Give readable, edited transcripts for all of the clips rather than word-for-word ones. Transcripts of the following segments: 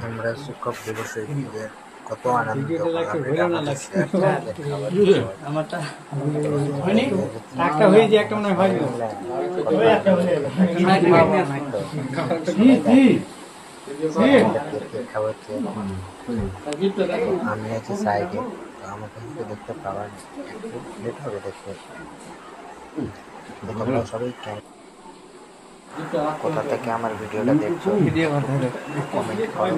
আমরা শিক্ষক দিবসে ঈদের কত আনন্দ আমি আছি সাইডে, তো আমাকে কিন্তু দেখতে পাওয়ার একটু লেট হবে দেখতে। তোমরা সবাই কোথা থেকে আমার ভিডিওটা দেখছো কমেন্ট করো।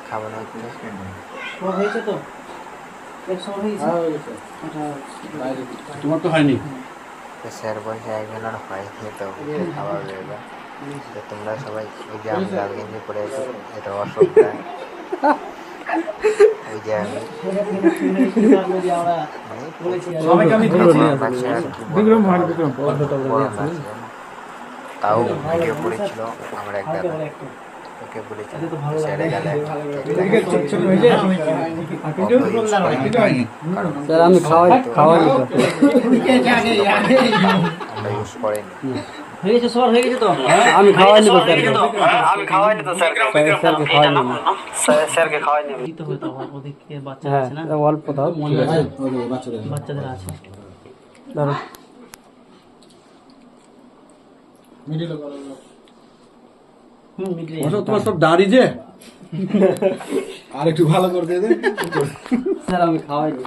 খাবো না তোমার তো হয়নি। স্যার বলছে একজন আর হয়নি, তো খাবার রইবে। তো তোমরা সবাই ওই যে আমি লাল গেঞ্জি পরে আছি, এটা অশোক রায়। ওই যে আমি তাও ভিডিও করেছিল আমার এক দাদা, ওকে বলেছিল স্যারে গেলে আমি খাওয়াই আমরা ইউজ করিনি। আমি খাওয়াইনি তো স্যারকে খাওয়াইনি হ্যাঁ অল্প দাও বাচ্চাদের আছে ধরো তোমার সব দাড়ি যে আর একটু ভালো করে দিয়ে দে। স্যার আমি খাওয়াইনি।